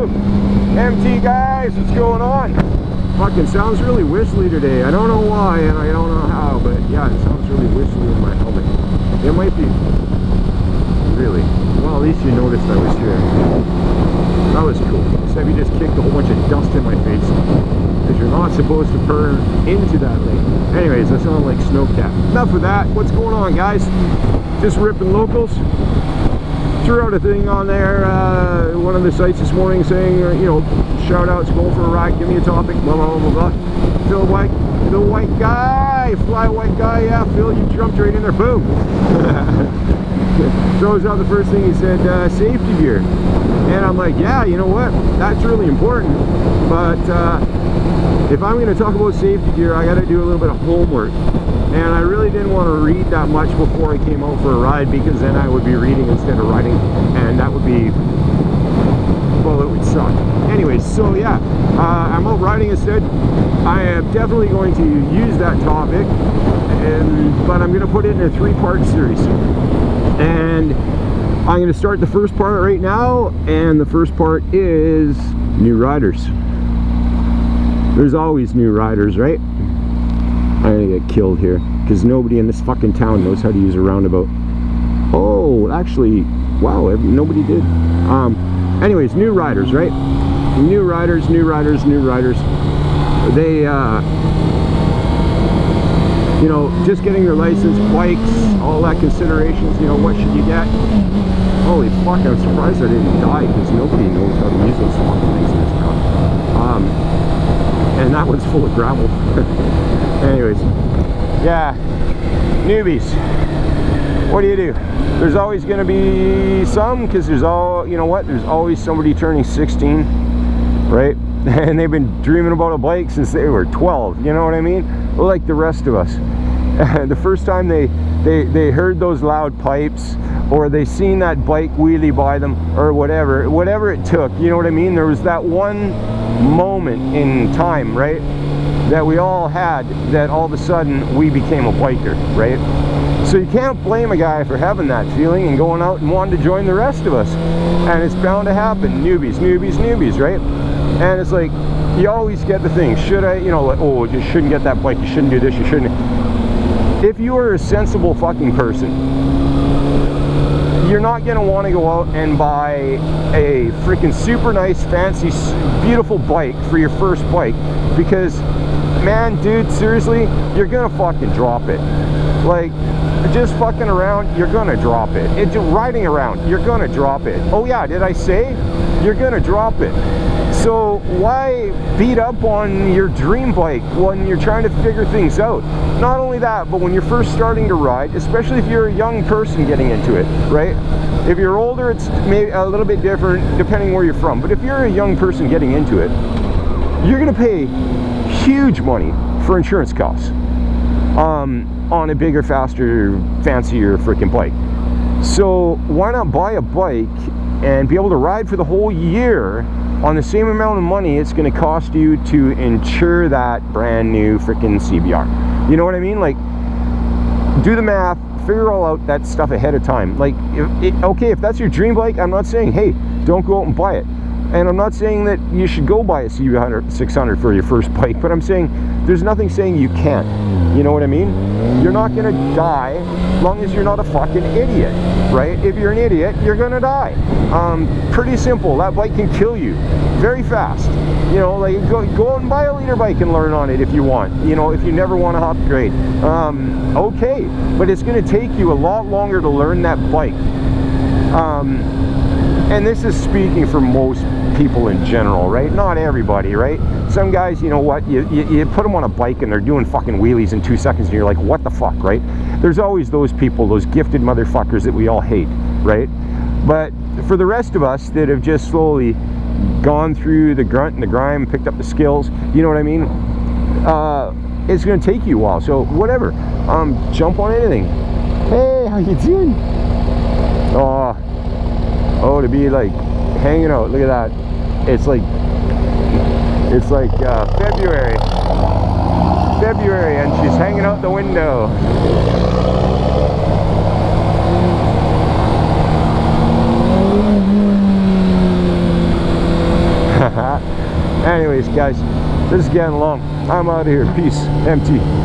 Woo! MT guys, what's going on? Fucking sounds really whistly today. I don't know why and I don't know how, but yeah, it sounds really whistly in my helmet. It might be really. Well, at least you noticed I was here. That was cool. Except you just kicked a whole bunch of dust in my face. Because you're not supposed to burn into that lake. Anyways, I sound like Snowcat. Enough of that. What's going on, guys? Just ripping locals. Threw out a thing on there, one of the sites this morning saying, you know, shout outs, going for a ride, give me a topic, blah, blah, blah, blah. Phil White, the white guy, fly white guy, yeah, Phil, you jumped right in there, boom. Throws out the first thing he said, safety gear. And I'm like, yeah, you know what, that's really important, but if I'm going to talk about safety gear, I got to do a little bit of homework. And I really didn't want to read that much before I came out for a ride, because then I would be reading instead of writing, and that would be, well, it would suck. Anyways, so yeah, I'm out riding instead. I am definitely going to use that topic, but I'm going to put it in a 3-part series. And I'm going to start the first part right now, and the first part is new riders. There's always new riders, right? I'm gonna get killed here because nobody in this fucking town knows how to use a roundabout. Oh, actually, wow, nobody did. Anyways, new riders, right? New riders. They, you know, just getting their license, bikes, all that considerations. You know, what should you get? Holy fuck! I'm surprised I didn't die because nobody knows how to use those fucking things in this town. And that one's full of gravel. Anyways, yeah, newbies, what do you do? There's always going to be some, because there's you know what, there's always somebody turning 16, right? And they've been dreaming about a bike since they were 12, you know what I mean? Like the rest of us. The first time they heard those loud pipes, or they seen that bike wheelie by them, or whatever it took, you know what I mean? There was that one moment in time, right, that we all had, that all of a sudden we became a biker, right? So you can't blame a guy for having that feeling and going out and wanting to join the rest of us, and it's bound to happen. Newbies, right? And it's like, you always get the thing, should I, you know, like, oh, you shouldn't get that bike, you shouldn't do this, you shouldn't. If you are a sensible fucking person, you're not going to want to go out and buy a freaking super nice, fancy, beautiful bike for your first bike, because, man, dude, seriously, you're going to fucking drop it. Like, just fucking around, you're going to drop it. Riding around, you're going to drop it. Oh yeah, did I say? You're going to drop it. So why beat up on your dream bike when you're trying to figure things out? Not only that, but when you're first starting to ride, especially if you're a young person getting into it, right? If you're older, it's maybe a little bit different depending where you're from. But if you're a young person getting into it, you're going to pay huge money for insurance costs on a bigger, faster, fancier freaking bike. So why not buy a bike and be able to ride for the whole year on the same amount of money it's going to cost you to insure that brand new freaking CBR? You know what I mean? Like, do the math, figure all out that stuff ahead of time. Like, okay, if that's your dream bike, I'm not saying, hey, don't go out and buy it. And I'm not saying that you should go buy a CB100, 600 for your first bike, but I'm saying there's nothing saying you can't. You know what I mean? You're not going to die as long as you're not a fucking idiot, right? If you're an idiot, you're going to die. Pretty simple. That bike can kill you very fast. You know, like, go out and buy a liter bike and learn on it if you want. You know, if you never want to upgrade. Okay, but it's going to take you a lot longer to learn that bike. And this is speaking for most people in general, right? Not everybody, right? Some guys, you know what, you put them on a bike and they're doing fucking wheelies in 2 seconds and you're like, what the fuck, right? There's always those people, those gifted motherfuckers that we all hate, right? But for the rest of us that have just slowly gone through the grunt and the grime, picked up the skills, you know what I mean? It's gonna take you a while, so whatever. Jump on anything. Hey, how you doing? Oh, to be like hanging out, look at that. It's like February and she's hanging out the window. Anyways, guys, this is getting long. I'm out of here. Peace. MT.